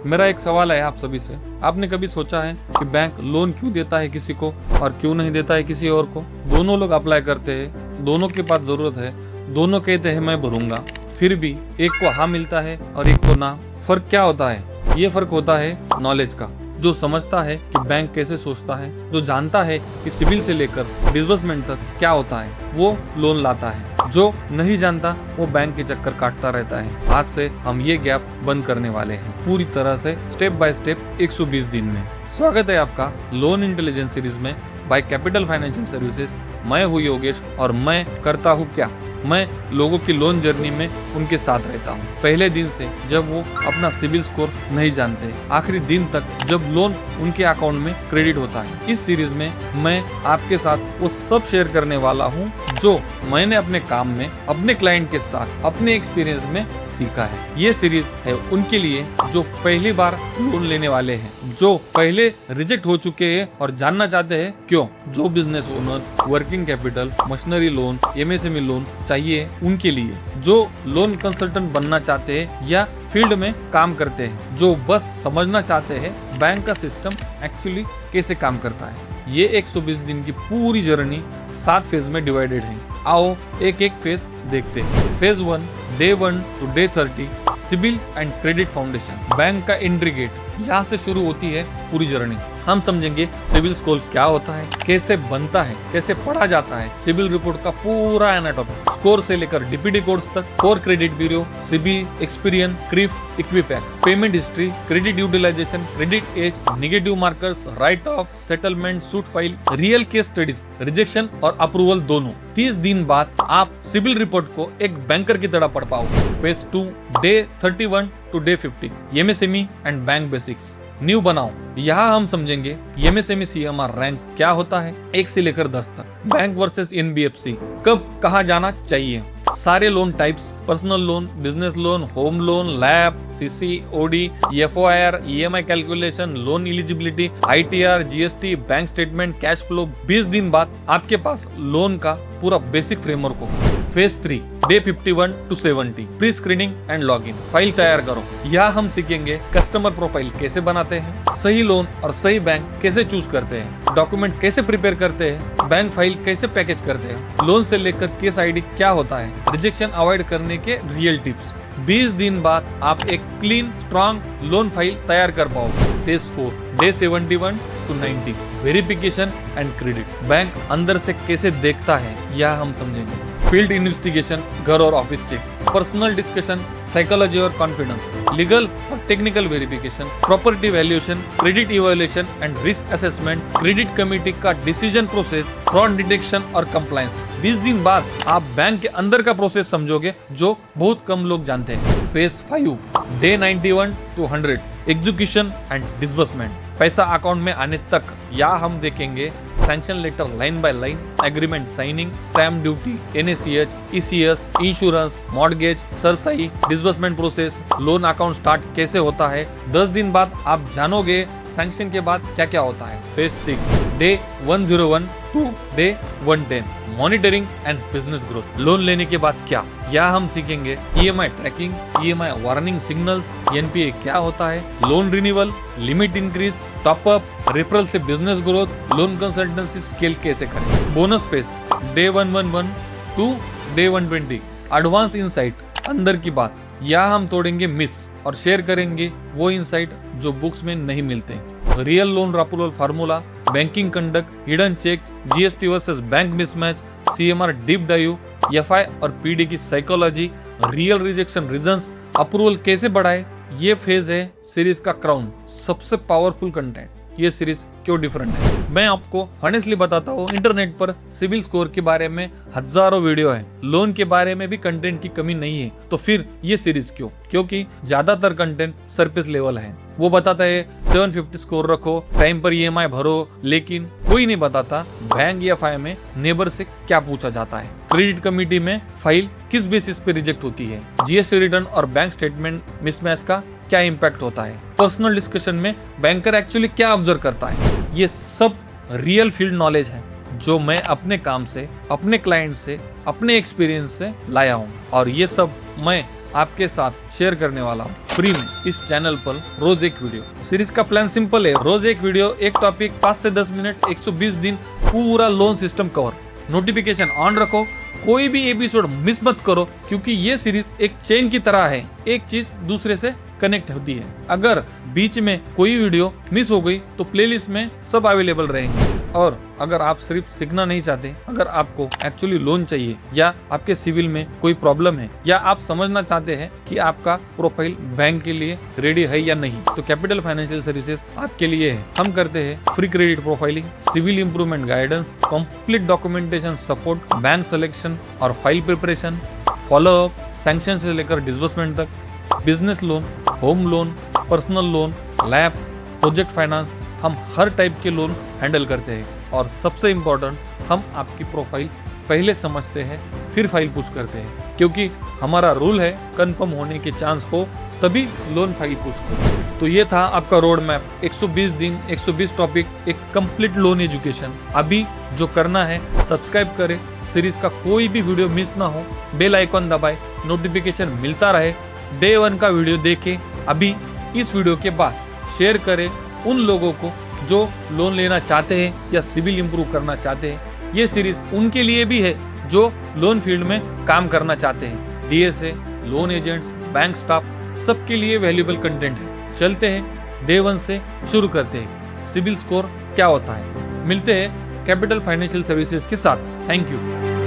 मेरा एक सवाल है आप सभी से, आपने कभी सोचा है कि बैंक लोन क्यों देता है किसी को और क्यों नहीं देता है किसी और को? दोनों लोग अप्लाई करते हैं, दोनों के पास जरूरत है, दोनों कहते हैं मैं भरूंगा, फिर भी एक को हाँ मिलता है और एक को ना। फर्क क्या होता है? ये फर्क होता है नॉलेज का। जो समझता है कि बैंक कैसे सोचता है, जो जानता है कि सिविल से लेकर डिसबर्समेंट तक क्या होता है, वो लोन लाता है। जो नहीं जानता वो बैंक के चक्कर काटता रहता है। आज से हम ये गैप बंद करने वाले हैं पूरी तरह से, स्टेप बाय स्टेप 120 दिन में। स्वागत है आपका लोन इंटेलिजेंस सीरीज में बाय कैपिटल फाइनेंशियल सर्विसेज। मैं हूँ योगेश और मैं करता हूँ क्या? मैं लोगों की लोन जर्नी में उनके साथ रहता हूँ, पहले दिन से जब वो अपना सिविल स्कोर नहीं जानते, आखिरी दिन तक जब लोन उनके अकाउंट में क्रेडिट होता है। इस सीरीज में मैं आपके साथ वो सब शेयर करने वाला हूँ जो मैंने अपने काम में, अपने क्लाइंट के साथ, अपने एक्सपीरियंस में सीखा है। ये सीरीज है उनके लिए जो पहली बार लोन लेने वाले हैं, जो पहले रिजेक्ट हो चुके हैं और जानना चाहते हैं क्यों। जो business owners working capital, machinery loan, MSME loan चाहिए उनके लिए, जो लोन कंसल्टेंट बनना चाहते हैं या फील्ड में काम करते हैं, जो बस समझना चाहते हैं बैंक का सिस्टम एक्चुअली कैसे काम करता है। ये 120 दिन की पूरी जर्नी 7 फेज में डिवाइडेड है। आओ एक एक फेज देखते हैं। Phase 1 day 1 to day 30 CIBIL and credit foundation, bank का एंट्री गेट। यहाँ से शुरू होती है पूरी जर्नी। हम समझेंगे सिविल स्कोर क्या होता है, कैसे बनता है, कैसे पढ़ा जाता है, सिविल रिपोर्ट का पूरा एनाटॉमी, स्कोर से लेकर डीपीडी कोड्स तक, 4 credit bureau, CIBIL, Experian, CRIF, Equifax, payment history, credit utilisation, credit age, negative markers, write off, settlement, suit file, real case studies, rejection और अप्रूवल दोनों। 30 दिन बाद आप सिविल रिपोर्ट को एक बैंकर की तरह पढ़ पाओगे। Phase 2 day 31 to day 50 MSME and bank basics, new बनाओ। यहाँ हम समझेंगे एमएसएमई सीएमआर रैंक क्या होता है 1 से लेकर 10 तक, बैंक वर्सेस एनबीएफसी, कब कहाँ जाना चाहिए, सारे loan types, personal loan, business loan, home loan, LAP, CC, OD, FOIR, EMI calculation, loan eligibility, ITR, GST, bank statement, cash flow. 20 दिन बाद आपके पास लोन का पूरा बेसिक फ्रेमवर्क होगा। Phase 3 day 51 to 70 pre screening and login, file तैयार करो। यहाँ हम सीखेंगे कस्टमर प्रोफाइल कैसे बनाते हैं, सही लोन और सही बैंक कैसे चूज करते हैं, डॉक्यूमेंट कैसे प्रिपेयर करते हैं, बैंक फाइल कैसे पैकेज करते हैं, लोन से लेकर केस आईडी क्या होता है, रिजेक्शन अवॉइड करने के रियल टिप्स। 20 दिन बाद आप एक क्लीन स्ट्रॉन्ग लोन फाइल तैयार कर पाओगे। Phase 4 day 71 to 90 verification and credit, bank अंदर से कैसे देखता है यह हम समझेंगे। फील्ड इन्वेस्टिगेशन, घर और office check, personal discussion, psychology और कॉन्फिडेंस, लीगल और technical verification, property valuation, credit evaluation and risk assessment, credit committee का डिसीजन प्रोसेस, फ्रॉड डिटेक्शन और कंप्लायंस। 20 दिन बाद आप बैंक के अंदर का प्रोसेस समझोगे जो बहुत कम लोग जानते हैं। Phase 5 day 91 to 100 execution and disbursement, पैसा अकाउंट में आने तक। यहाँ हम देखेंगे sanction letter line by line, agreement signing, stamp duty, NACH, ECS, insurance, mortgage, CERSAI, disbursement process, loan account start कैसे होता है। 10 दिन बाद आप जानोगे सैंक्शन के बाद क्या क्या होता है। Phase 6 day 101 to day 110 monitoring and business growth, loan लेने के बाद क्या। यहाँ हम सीखेंगे EMI tracking, EMI warning signals, NPA क्या होता है, loan renewal, limit increase, top up, referral से business growth, loan consultancy scale कैसे करें। Bonus phase day 111 to day 120 advance insight, अंदर की बात। यहाँ हम तोड़ेंगे मिस और शेयर करेंगे वो इनसाइट जो बुक्स में नहीं मिलते। Real loan approval formula, banking conduct, hidden checks, GST versus bank mismatch, CMR deep dive, FI और पीडी की psychology, real rejection reasons, approval कैसे बढ़ाए। ये फेज है सीरीज का क्राउन, सबसे पावरफुल कंटेंट। ये सीरीज क्यों डिफरेंट है मैं आपको ऑनेस्टली बताता हूँ। इंटरनेट पर सिविल स्कोर के बारे में हजारों वीडियो है, लोन के बारे में भी कंटेंट की कमी नहीं है, तो फिर ये सीरीज क्यों? क्योंकि ज्यादातर कंटेंट सरफेस लेवल है। वो बताता है 750 स्कोर रखो, टाइम पर ईएमआई भरो, लेकिन कोई नहीं बताता बैंक या एफआई में नेबर से क्या पूछा जाता है, क्रेडिट कमेटी में फाइल किस बेसिस पे रिजेक्ट होती है, जीएसटी रिटर्न और बैंक स्टेटमेंट मिसमैच का क्या इम्पैक्ट होता है, पर्सनल डिस्कशन में बैंकर एक्चुअली क्या ऑब्जर्व करता है। ये सब रियल फील्ड नॉलेज है जो मैं अपने काम से, अपने क्लाइंट से, अपने एक्सपीरियंस से लाया हूँ, और ये सब मैं आपके साथ शेयर करने वाला हूँ फ्री में इस चैनल पर रोज एक वीडियो। सीरीज का प्लान सिंपल है, रोज एक वीडियो, एक टॉपिक, 5 से 10 मिनट, 120 दिन, पूरा loan system cover. Notification on रखो, कोई भी एपिसोड मिस मत करो, क्योंकि ये सीरीज एक चेन की तरह है, एक चीज दूसरे से कनेक्ट होती है। अगर बीच में कोई वीडियो मिस हो गई तो प्लेलिस्ट में सब अवेलेबल रहेंगे। और अगर आप सिर्फ सीखना नहीं चाहते, अगर आपको एक्चुअली लोन चाहिए, या आपके सिविल में कोई प्रॉब्लम है, या आप समझना चाहते हैं कि आपका प्रोफाइल बैंक के लिए रेडी है या नहीं, तो कैपिटल फाइनेंशियल सर्विसेज आपके लिए है। हम करते हैं free credit profiling, CIBIL improvement guidance, complete documentation support, bank selection और फाइल प्रिपरेशन, फॉलोअप, सैंक्शन से लेकर डिसबर्समेंट तक, business loan, home loan, personal loan, LAP, project finance. हम हर टाइप के लोन हैंडल करते हैं। और सबसे इम्पोर्टेंट, हम आपकी प्रोफाइल पहले समझते हैं, फिर फाइल पुश करते हैं, क्योंकि हमारा रूल है कंफर्म होने के चांस हो तभी लोन फाइल पुश करो। तो ये था आपका रोड मैप, 120 दिन, 120 टॉपिक, एक कंप्लीट लोन एजुकेशन। अभी जो करना है, सब्सक्राइब करें, सीरीज का कोई भी वीडियो मिस ना हो, बेल आइकॉन दबाए, नोटिफिकेशन मिलता रहे। डे 1 का वीडियो देखें, अभी इस वीडियो के बाद शेयर करें उन लोगों को जो लोन लेना चाहते हैं या सिविल इंप्रूव करना चाहते हैं। ये सीरीज उनके लिए भी है जो लोन फील्ड में काम करना चाहते हैं। DSA, loan agents, bank staff, सबके लिए वैल्यूएबल कंटेंट है। चलते हैं डे 1 से शुरू करते हैं। सिविल स्कोर क्या होता है, मिलते हैं कैपिटल फाइनेंशियल सर्विसेज के साथ। Thank you.